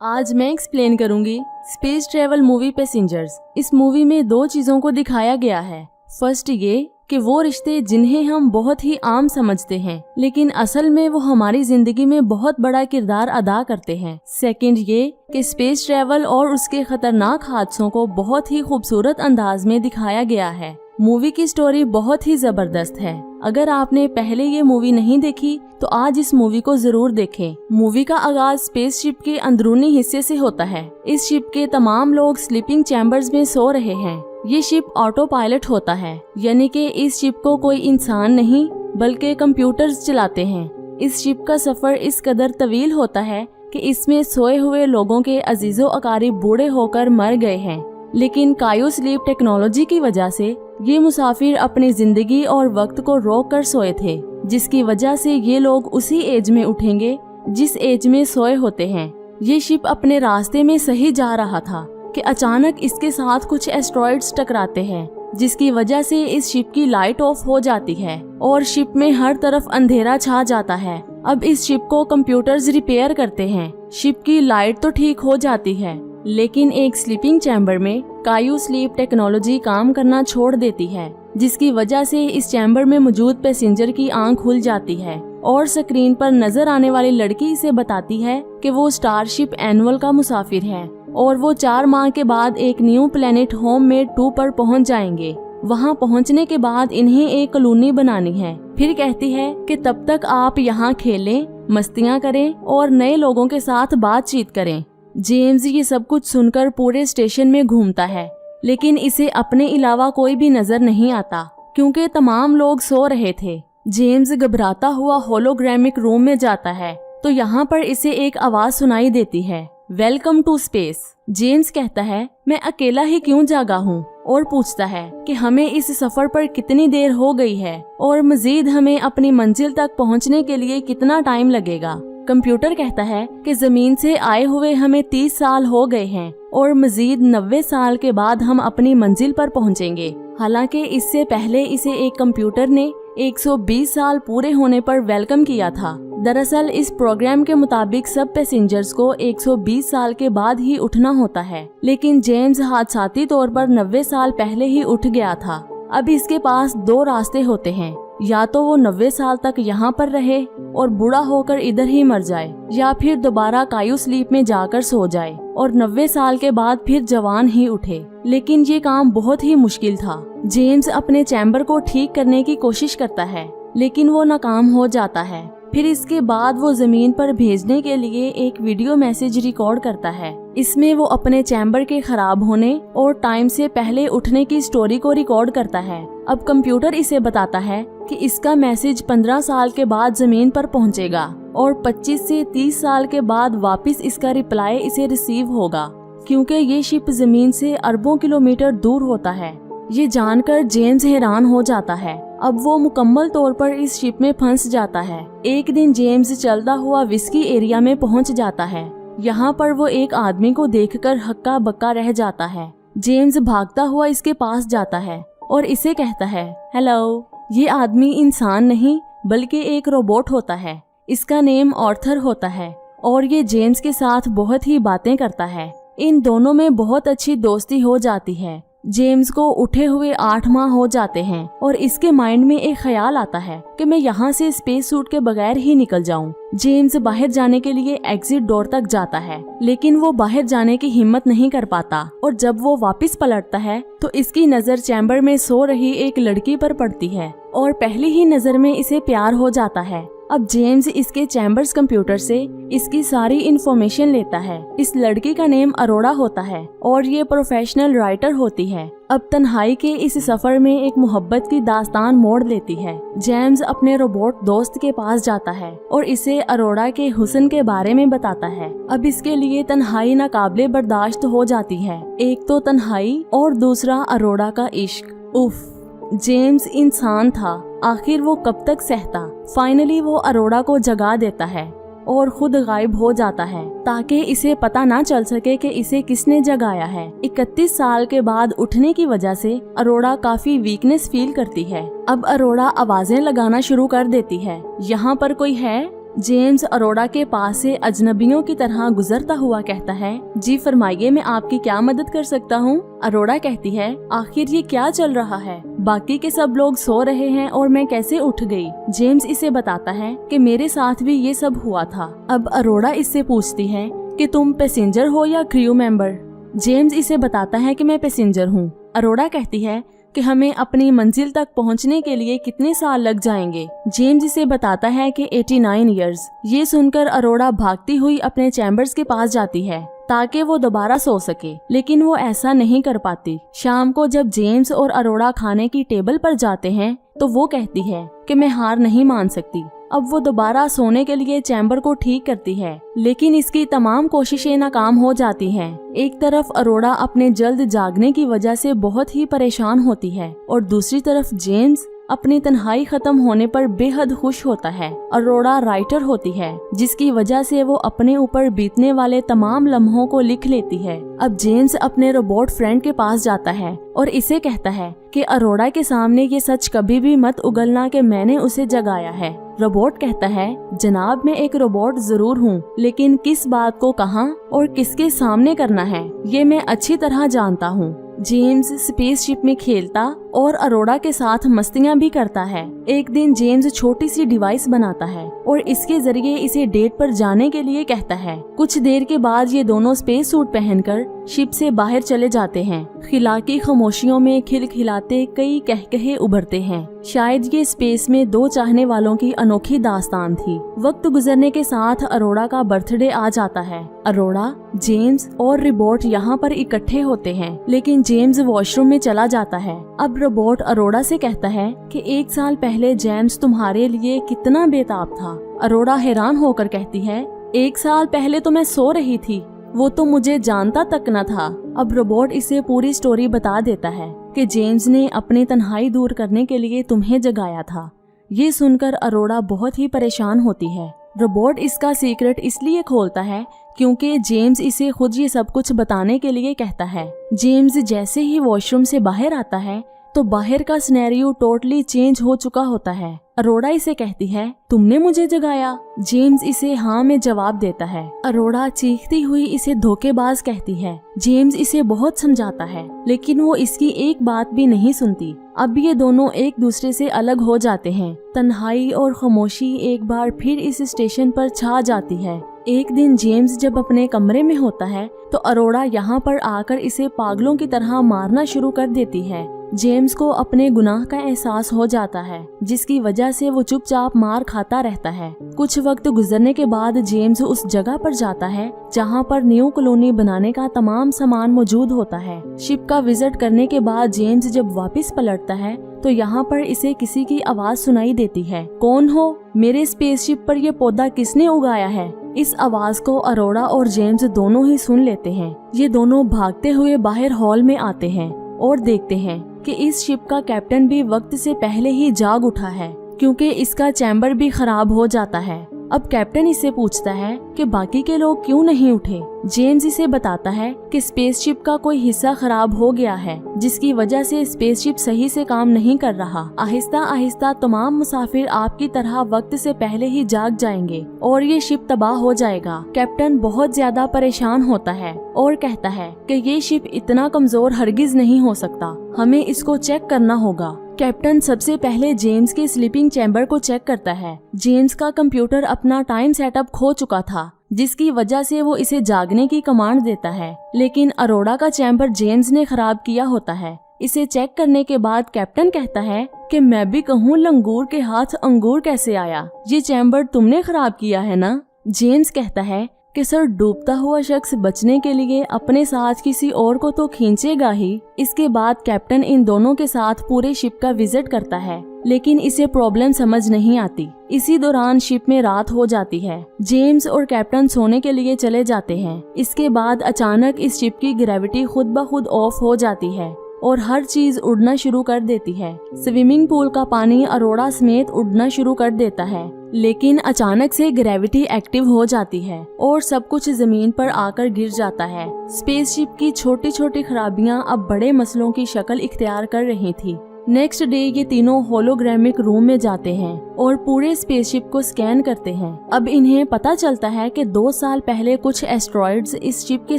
आज मैं एक्सप्लेन करूंगी स्पेस ट्रेवल मूवी पैसेंजर्स। इस मूवी में दो चीजों को दिखाया गया है। फर्स्ट ये कि वो रिश्ते जिन्हें हम बहुत ही आम समझते हैं लेकिन असल में वो हमारी जिंदगी में बहुत बड़ा किरदार अदा करते हैं। सेकंड ये कि स्पेस ट्रेवल और उसके खतरनाक हादसों को बहुत ही खूबसूरत अंदाज में दिखाया गया है। मूवी की स्टोरी बहुत ही जबरदस्त है। अगर आपने पहले ये मूवी नहीं देखी तो आज इस मूवी को जरूर देखें। मूवी का आगाज स्पेसशिप के अंदरूनी हिस्से से होता है। इस शिप के तमाम लोग स्लीपिंग चैम्बर्स में सो रहे हैं। ये शिप ऑटो पायलट होता है, यानी कि इस शिप को कोई इंसान नहीं बल्कि कंप्यूटर्स चलाते हैं। इस शिप का सफर इस कदर तवील होता है कि इसमें सोए हुए लोगों के अजीजो अकारीब बूढ़े होकर मर गए हैं, लेकिन कायो स्लीप टेक्नोलॉजी की वजह से ये मुसाफिर अपनी जिंदगी और वक्त को रोक कर सोए थे, जिसकी वजह से ये लोग उसी एज में उठेंगे जिस एज में सोए होते हैं। ये शिप अपने रास्ते में सही जा रहा था कि अचानक इसके साथ कुछ एस्ट्रॉइड्स टकराते हैं, जिसकी वजह से इस शिप की लाइट ऑफ हो जाती है और शिप में हर तरफ अंधेरा छा जाता है। अब इस शिप को कंप्यूटर्स रिपेयर करते हैं। शिप की लाइट तो ठीक हो जाती है, लेकिन एक स्लीपिंग चैम्बर में कायो स्लीप टेक्नोलॉजी काम करना छोड़ देती है, जिसकी वजह से इस चैम्बर में मौजूद पैसेंजर की आंख खुल जाती है और स्क्रीन पर नजर आने वाली लड़की इसे बताती है कि वो स्टारशिप एनुअल का मुसाफिर है और वो 4 माह के बाद एक न्यू प्लेनेट होममेड 2 पर पहुंच जाएंगे। वहां पहुंचने के बाद इन्हें एक कॉलोनी बनानी है। फिर कहती है कि तब तक आप यहाँ खेलें, मस्तियाँ करें और नए लोगों के साथ बातचीत करें। जेम्स ये सब कुछ सुनकर पूरे स्टेशन में घूमता है, लेकिन इसे अपने अलावा कोई भी नजर नहीं आता क्योंकि तमाम लोग सो रहे थे। जेम्स घबराता हुआ होलोग्रामिक रूम में जाता है तो यहाँ पर इसे एक आवाज सुनाई देती है, वेलकम टू स्पेस। जेम्स कहता है मैं अकेला ही क्यों जागा हूँ और पूछता है कि हमें इस सफर पर कितनी देर हो गई है और मजीद हमें अपनी मंजिल तक पहुँचने के लिए कितना टाइम लगेगा। कंप्यूटर कहता है कि जमीन से आए हुए हमें 30 साल हो गए हैं और मजीद 90 साल के बाद हम अपनी मंजिल पर पहुंचेंगे। हालांकि इससे पहले इसे एक कंप्यूटर ने 120 साल पूरे होने पर वेलकम किया था। दरअसल इस प्रोग्राम के मुताबिक सब पैसेंजर्स को 120 साल के बाद ही उठना होता है, लेकिन जेम्स हादसाती तौर पर 90 साल पहले ही उठ गया था। अब इसके पास 2 रास्ते होते हैं, या तो वो 90 साल तक यहाँ पर रहे और बूढ़ा होकर इधर ही मर जाए, या फिर दोबारा कायो स्लीप में जाकर सो जाए और 90 साल के बाद फिर जवान ही उठे। लेकिन ये काम बहुत ही मुश्किल था। जेम्स अपने चैम्बर को ठीक करने की कोशिश करता है, लेकिन वो नाकाम हो जाता है। फिर इसके बाद वो जमीन पर भेजने के लिए एक वीडियो मैसेज रिकॉर्ड करता है। इसमें वो अपने चैम्बर के खराब होने और टाइम से पहले उठने की स्टोरी को रिकॉर्ड करता है। अब कंप्यूटर इसे बताता है कि इसका मैसेज 15 साल के बाद जमीन पर पहुंचेगा और 25 से 30 साल के बाद वापस इसका रिप्लाई इसे रिसीव होगा, क्योंकि ये शिप जमीन से अरबों किलोमीटर दूर होता है। ये जानकर जेम्स हैरान हो जाता है। अब वो मुकम्मल तौर पर इस शिप में फंस जाता है। एक दिन जेम्स चलता हुआ विस्की एरिया में पहुंच जाता है। यहाँ पर वो एक आदमी को देखकर हक्का बक्का रह जाता है। जेम्स भागता हुआ इसके पास जाता है और इसे कहता है, हेलो। ये आदमी इंसान नहीं बल्कि एक रोबोट होता है। इसका नेम आर्थर होता है और ये जेम्स के साथ बहुत ही बातें करता है। इन दोनों में बहुत अच्छी दोस्ती हो जाती है। जेम्स को उठे हुए 8 माह हो जाते हैं और इसके माइंड में एक ख्याल आता है कि मैं यहाँ से स्पेस सूट के बगैर ही निकल जाऊँ। जेम्स बाहर जाने के लिए एग्जिट डोर तक जाता है, लेकिन वो बाहर जाने की हिम्मत नहीं कर पाता और जब वो वापस पलटता है तो इसकी नजर चैम्बर में सो रही एक लड़की पर पड़ती है और पहली ही नजर में इसे प्यार हो जाता है। अब जेम्स इसके चैम्बर्स कंप्यूटर से इसकी सारी इंफॉर्मेशन लेता है। इस लड़की का नेम अरोड़ा होता है और ये प्रोफेशनल राइटर होती है। अब तन्हाई के इस सफर में एक मोहब्बत की दास्तान मोड़ लेती है। जेम्स अपने रोबोट दोस्त के पास जाता है और इसे अरोड़ा के हुस्न के बारे में बताता है। अब इसके लिए तन्हाई नाकाबिले बर्दाश्त हो जाती है। एक तो तन्हाई और दूसरा अरोड़ा का इश्क। उफ, जेम्स इंसान था, आखिर वो कब तक सहता। फाइनली वो अरोड़ा को जगा देता है और खुद गायब हो जाता है ताकि इसे पता ना चल सके कि इसे किसने जगाया है। 31 साल के बाद उठने की वजह से अरोड़ा काफी वीकनेस फील करती है। अब अरोड़ा आवाजें लगाना शुरू कर देती है, यहाँ पर कोई है, जेम्स अरोड़ा के पास से अजनबियों की तरह गुजरता हुआ कहता है, जी फरमाइए, मैं आपकी क्या मदद कर सकता हूँ। अरोड़ा कहती है, आखिर ये क्या चल रहा है? बाकी के सब लोग सो रहे हैं और मैं कैसे उठ गई? जेम्स इसे बताता है कि मेरे साथ भी ये सब हुआ था। अब अरोड़ा इससे पूछती है कि तुम पैसेंजर हो या क्रू मेंबर? जेम्स इसे बताता है कि मैं पैसेंजर हूँ। अरोड़ा कहती है कि हमें अपनी मंजिल तक पहुंचने के लिए कितने साल लग जाएंगे। जेम्स इसे बताता है कि 89 इयर्स। ये सुनकर अरोड़ा भागती हुई अपने चैम्बर्स के पास जाती है ताकि वो दोबारा सो सके, लेकिन वो ऐसा नहीं कर पाती। शाम को जब जेम्स और अरोड़ा खाने की टेबल पर जाते हैं तो वो कहती है कि मैं हार नहीं मान सकती। अब वो दोबारा सोने के लिए चैम्बर को ठीक करती है, लेकिन इसकी तमाम कोशिशें नाकाम हो जाती हैं। एक तरफ अरोड़ा अपने जल्द जागने की वजह से बहुत ही परेशान होती है और दूसरी तरफ जेम्स अपनी तन्हाई खत्म होने पर बेहद खुश होता है। अरोड़ा राइटर होती है, जिसकी वजह से वो अपने ऊपर बीतने वाले तमाम लम्हों को लिख लेती है। अब जेम्स अपने रोबोट फ्रेंड के पास जाता है और इसे कहता है कि अरोड़ा के सामने ये सच कभी भी मत उगलना कि मैंने उसे जगाया है। रोबोट कहता है, जनाब मैं एक रोबोट जरूर हूँ, लेकिन किस बात को कहाँ और किसके सामने करना है ये मैं अच्छी तरह जानता हूँ। जेम्स स्पेसशिप में खेलता और अरोड़ा के साथ मस्तियाँ भी करता है। एक दिन जेम्स छोटी सी डिवाइस बनाता है और इसके जरिए इसे डेट पर जाने के लिए कहता है। कुछ देर के बाद ये दोनों स्पेस सूट पहनकर शिप से बाहर चले जाते हैं। खिलाकी खामोशियों में खिलखिलाते कई कहकहे उभरते हैं। शायद ये स्पेस में दो चाहने वालों की अनोखी दास्तान थी। वक्त गुजरने के साथ अरोड़ा का बर्थडे आ जाता है। अरोड़ा, जेम्स और रोबोट यहाँ पर इकट्ठे होते हैं, लेकिन जेम्स वॉशरूम में चला जाता है। अब रोबोट अरोड़ा से कहता है कि 1 साल पहले जेम्स तुम्हारे लिए कितना बेताब था। अरोड़ा हैरान होकर कहती है, 1 साल पहले तो मैं सो रही थी, वो तो मुझे जानता तक न था। अब रोबोट इसे पूरी स्टोरी बता देता है कि जेम्स ने अपनी तन्हाई दूर करने के लिए तुम्हें जगाया था। ये सुनकर अरोड़ा बहुत ही परेशान होती है। रोबोट इसका सीक्रेट इसलिए खोलता है क्योंकि जेम्स इसे खुद ये सब कुछ बताने के लिए कहता है। जेम्स जैसे ही वॉशरूम से बाहर आता है तो बाहर का सिनेरियो टोटली चेंज हो चुका होता है। अरोड़ा इसे कहती है, तुमने मुझे जगाया? जेम्स इसे हाँ में जवाब देता है। अरोड़ा चीखती हुई इसे धोखेबाज कहती है। जेम्स इसे बहुत समझाता है, लेकिन वो इसकी एक बात भी नहीं सुनती। अब ये दोनों एक दूसरे से अलग हो जाते हैं। तन्हाई और खामोशी एक बार फिर इस स्टेशन पर छा जाती है। एक दिन जेम्स जब अपने कमरे में होता है तो अरोड़ा यहाँ पर आकर इसे पागलों की तरह मारना शुरू कर देती है। जेम्स को अपने गुनाह का एहसास हो जाता है, जिसकी वजह से वो चुपचाप मार खाता रहता है। कुछ वक्त गुजरने के बाद जेम्स उस जगह पर जाता है जहाँ पर न्यू कॉलोनी बनाने का तमाम सामान मौजूद होता है। शिप का विजिट करने के बाद जेम्स जब वापस पलटता है तो यहाँ पर इसे किसी की आवाज सुनाई देती है। कौन हो? मेरे स्पेसशिप पर यह पौधा किसने उगाया है? इस आवाज को अरोड़ा और जेम्स दोनों ही सुन लेते हैं। ये दोनों भागते हुए बाहर हॉल में आते हैं और देखते हैं कि इस शिप का कैप्टन भी वक्त से पहले ही जाग उठा है, क्योंकि इसका चैम्बर भी खराब हो जाता है। अब कैप्टन इससे पूछता है कि बाकी के लोग क्यों नहीं उठे। जेम्स इसे बताता है कि स्पेसशिप का कोई हिस्सा खराब हो गया है, जिसकी वजह से स्पेसशिप सही से काम नहीं कर रहा। आहिस्ता आहिस्ता तमाम मुसाफिर आपकी तरह वक्त से पहले ही जाग जाएंगे और ये शिप तबाह हो जाएगा। कैप्टन बहुत ज्यादा परेशान होता है और कहता है कि ये शिप इतना कमजोर हरगिज नहीं हो सकता, हमें इसको चेक करना होगा। कैप्टन सबसे पहले जेम्स के स्लीपिंग चैम्बर को चेक करता है। जेम्स का कंप्यूटर अपना टाइम सेटअप खो चुका था, जिसकी वजह से वो इसे जागने की कमांड देता है, लेकिन अरोड़ा का चैम्बर जेम्स ने खराब किया होता है। इसे चेक करने के बाद कैप्टन कहता है कि मैं भी कहूँ लंगूर के हाथ अंगूर कैसे आया, ये चैम्बर तुमने खराब किया है ना? जेम्स कहता है कि सर, डूबता हुआ शख्स बचने के लिए अपने साथ किसी और को तो खींचेगा ही। इसके बाद कैप्टन इन दोनों के साथ पूरे शिप का विजिट करता है, लेकिन इसे प्रॉब्लम समझ नहीं आती। इसी दौरान शिप में रात हो जाती है। जेम्स और कैप्टन सोने के लिए चले जाते हैं। इसके बाद अचानक इस शिप की ग्रेविटी खुद ब खुद ऑफ हो जाती है और हर चीज उड़ना शुरू कर देती है। स्विमिंग पूल का पानी अरोड़ा समेत उड़ना शुरू कर देता है, लेकिन अचानक से ग्रेविटी एक्टिव हो जाती है और सब कुछ जमीन पर आकर गिर जाता है। स्पेसशिप की छोटी छोटी खराबियां अब बड़े मसलों की शक्ल इख्तियार कर रही थी। नेक्स्ट डे ये तीनों होलोग्रामिक रूम में जाते हैं और पूरे स्पेसशिप को स्कैन करते हैं। अब इन्हें पता चलता है कि 2 साल पहले कुछ एस्ट्रॉइड्स इस शिप के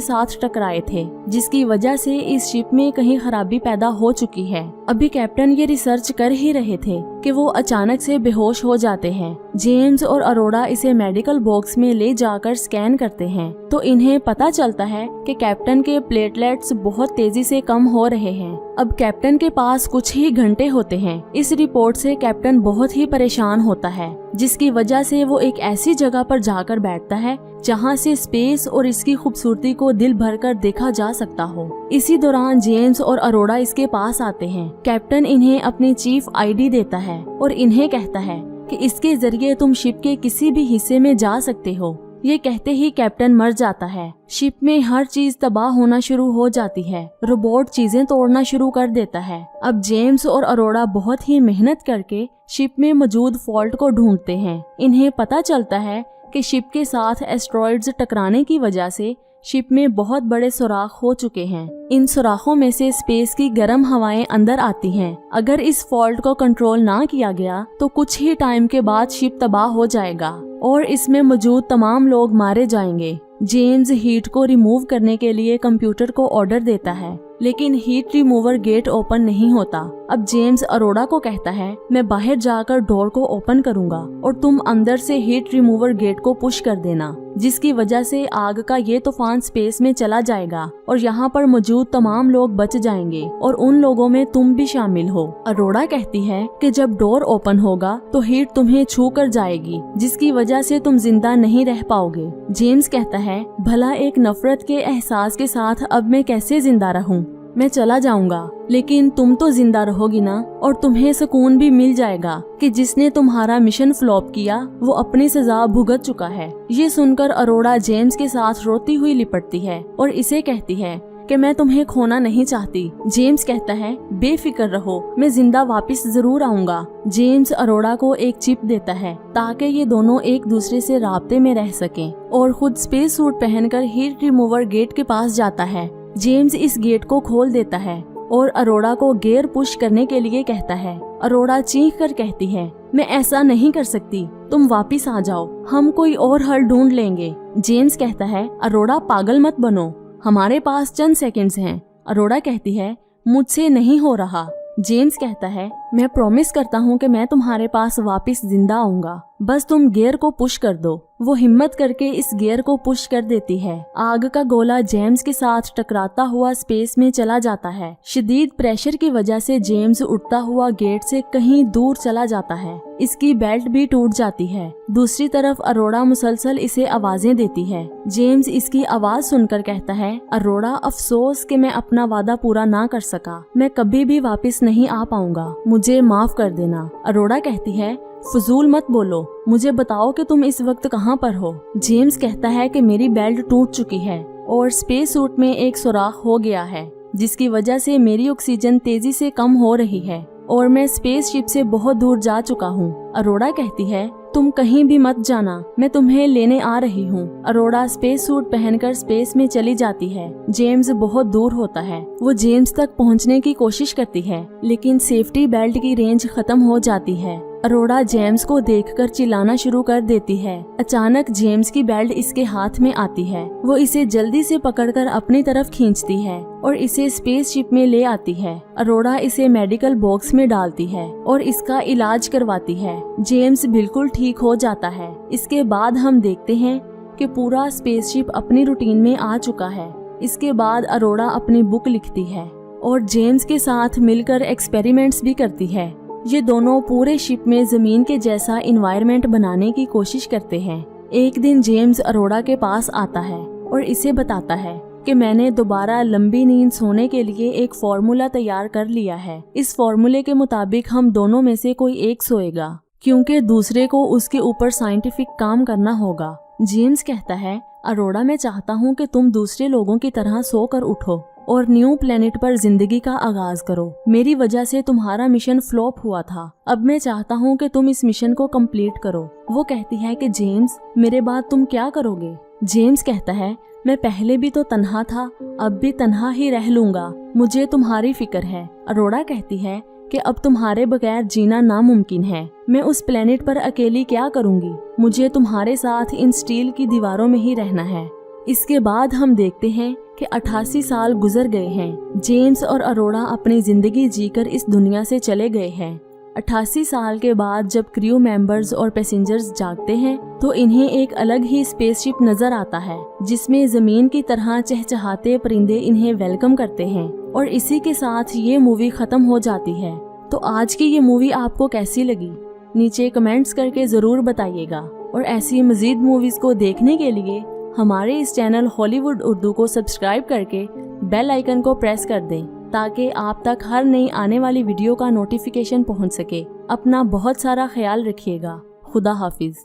साथ टकराए थे, जिसकी वजह से इस शिप में कहीं खराबी पैदा हो चुकी है। अभी कैप्टन ये रिसर्च कर ही रहे थे कि वो अचानक से बेहोश हो जाते हैं। जेम्स और अरोड़ा इसे मेडिकल बॉक्स में ले जाकर स्कैन करते हैं तो इन्हें पता चलता है कि कैप्टन के प्लेटलेट्स बहुत तेजी से कम हो रहे हैं। अब कैप्टन के पास कुछ ही घंटे होते हैं। इस रिपोर्ट से कैप्टन बहुत ही परेशान होता है, जिसकी वजह से वो एक ऐसी जगह पर जाकर बैठता है जहाँ से स्पेस और इसकी खूबसूरती को दिल भरकर देखा जा सकता हो। इसी दौरान जेम्स और अरोड़ा इसके पास आते हैं। कैप्टन इन्हें अपनी चीफ आईडी देता है और इन्हें कहता है कि इसके जरिए तुम शिप के किसी भी हिस्से में जा सकते हो। ये कहते ही कैप्टन मर जाता है। शिप में हर चीज तबाह होना शुरू हो जाती है। रोबोट चीजें तोड़ना शुरू कर देता है। अब जेम्स और अरोड़ा बहुत ही मेहनत करके शिप में मौजूद फॉल्ट को ढूंढते हैं। इन्हें पता चलता है कि शिप के साथ एस्ट्रॉइड्स टकराने की वजह से शिप में बहुत बड़े सुराख हो चुके हैं। इन सुराखों में से स्पेस की गर्म हवाएं अंदर आती हैं। अगर इस फॉल्ट को कंट्रोल ना किया गया तो कुछ ही टाइम के बाद शिप तबाह हो जाएगा और इसमें मौजूद तमाम लोग मारे जाएंगे। जेम्स हीट को रिमूव करने के लिए कंप्यूटर को ऑर्डर देता है, लेकिन हीट रिमूवर गेट ओपन नहीं होता। अब जेम्स अरोड़ा को कहता है, मैं बाहर जाकर डोर को ओपन करूंगा और तुम अंदर से हीट रिमूवर गेट को पुश कर देना, जिसकी वजह से आग का ये तूफान स्पेस में चला जाएगा और यहाँ पर मौजूद तमाम लोग बच जाएंगे और उन लोगों में तुम भी शामिल हो। अरोड़ा कहती है कि जब डोर ओपन होगा तो हीट तुम्हें छू कर जाएगी, जिसकी वजह से तुम जिंदा नहीं रह पाओगे। जेम्स कहता है, भला एक नफरत के एहसास के साथ अब मैं कैसे जिंदा रहूं? मैं चला जाऊंगा, लेकिन तुम तो जिंदा रहोगी ना, और तुम्हें सुकून भी मिल जाएगा कि जिसने तुम्हारा मिशन फ्लॉप किया वो अपनी सजा भुगत चुका है। ये सुनकर अरोड़ा जेम्स के साथ रोती हुई लिपटती है और इसे कहती है कि मैं तुम्हें खोना नहीं चाहती। जेम्स कहता है, बेफिक्र रहो, मैं जिंदा वापस जरूर आऊंगा। जेम्स अरोड़ा को एक चिप देता है ताकि ये दोनों एक दूसरे से राब्ते में रह सकें और खुद स्पेस सूट पहनकर हीट रिमूवर गेट के पास जाता है। जेम्स इस गेट को खोल देता है और अरोड़ा को गियर पुश करने के लिए कहता है। अरोड़ा चीख कर कहती है, मैं ऐसा नहीं कर सकती, तुम वापिस आ जाओ, हम कोई और हल ढूंढ लेंगे। जेम्स कहता है, अरोड़ा पागल मत बनो, हमारे पास चंद सेकंड्स हैं। अरोड़ा कहती है, मुझसे नहीं हो रहा। जेम्स कहता है, मैं प्रॉमिस करता हूँ कि मैं तुम्हारे पास वापस जिंदा आऊंगा, बस तुम गियर को पुश कर दो। वो हिम्मत करके इस गियर को पुश कर देती है। आग का गोला जेम्स के साथ टकराता हुआ स्पेस में चला जाता है। शदीद प्रेशर की वजह से जेम्स उड़ता हुआ गेट से कहीं दूर चला जाता है। इसकी बेल्ट भी टूट जाती है। दूसरी तरफ अरोड़ा मुसलसल इसे आवाजें देती है। जेम्स इसकी आवाज सुनकर कहता है, अरोड़ा, अफसोस कि मैं अपना वादा पूरा ना कर सका, मैं कभी भी वापस नहीं आ पाऊंगा, मुझे माफ कर देना। अरोड़ा कहती है, फजूल मत बोलो, मुझे बताओ कि तुम इस वक्त कहाँ पर हो। जेम्स कहता है कि मेरी बेल्ट टूट चुकी है और स्पेस सूट में एक सुराख हो गया है, जिसकी वजह से मेरी ऑक्सीजन तेजी से कम हो रही है और मैं स्पेस शिप से बहुत दूर जा चुका हूँ। अरोड़ा कहती है, तुम कहीं भी मत जाना, मैं तुम्हें लेने आ रही हूँ। अरोड़ा स्पेस सूट पहनकर स्पेस में चली जाती है। जेम्स बहुत दूर होता है। वो जेम्स तक पहुँचने की कोशिश करती है, लेकिन सेफ्टी बेल्ट की रेंज खत्म हो जाती है। अरोड़ा जेम्स को देखकर चिल्लाना शुरू कर देती है। अचानक जेम्स की बेल्ट इसके हाथ में आती है। वो इसे जल्दी से पकड़कर अपनी तरफ खींचती है और इसे स्पेस शिप में ले आती है। अरोड़ा इसे मेडिकल बॉक्स में डालती है और इसका इलाज करवाती है। जेम्स बिल्कुल ठीक हो जाता है। इसके बाद हम देखते हैं कि पूरा स्पेसशिप अपनी रूटीन में आ चुका है। इसके बाद अरोड़ा अपनी बुक लिखती है और जेम्स के साथ मिलकर एक्सपेरिमेंट्स भी करती है। ये दोनों पूरे शिप में जमीन के जैसा इन्वायरमेंट बनाने की कोशिश करते हैं। एक दिन जेम्स अरोड़ा के पास आता है और इसे बताता है कि मैंने दोबारा लंबी नींद सोने के लिए एक फॉर्मूला तैयार कर लिया है। इस फॉर्मूले के मुताबिक हम दोनों में से कोई एक सोएगा, क्योंकि दूसरे को उसके ऊपर साइंटिफिक काम करना होगा। जेम्स कहता है, अरोड़ा, मैं चाहता हूँ कि तुम दूसरे लोगों की तरह सोकर उठो और न्यू प्लेनेट पर जिंदगी का आगाज करो। मेरी वजह से तुम्हारा मिशन फ्लॉप हुआ था, अब मैं चाहता हूँ कि तुम इस मिशन को कंप्लीट करो। वो कहती है कि जेम्स, मेरे बाद तुम क्या करोगे? जेम्स कहता है, मैं पहले भी तो तन्हा था, अब भी तन्हा ही रह लूंगा, मुझे तुम्हारी फिक्र है। अरोड़ा कहती है कि अब तुम्हारे बगैर जीना नामुमकिन है। मैं उस प्लेनेट पर अकेली क्या करूंगी? मुझे तुम्हारे साथ इन स्टील की दीवारों में ही रहना है। इसके बाद हम देखते हैं कि 88 साल गुजर गए हैं। जेम्स और अरोड़ा अपनी जिंदगी जीकर इस दुनिया से चले गए हैं। 88 साल के बाद जब क्रू मेंबर्स और पैसेंजर्स जागते हैं तो इन्हें एक अलग ही स्पेसशिप नजर आता है, जिसमें जमीन की तरह चहचहाते परिंदे इन्हें वेलकम करते हैं। और इसी के साथ ये मूवी खत्म हो जाती है। तो आज की ये मूवी आपको कैसी लगी? नीचे कमेंट्स करके जरूर बताइएगा। और ऐसी मजीद मूवीज को देखने के लिए हमारे इस चैनल हॉलीवुड उर्दू को सब्सक्राइब करके बेल आइकन को प्रेस कर दें, ताकि आप तक हर नई आने वाली वीडियो का नोटिफिकेशन पहुंच सके। अपना बहुत सारा ख्याल रखिएगा। खुदा हाफिज।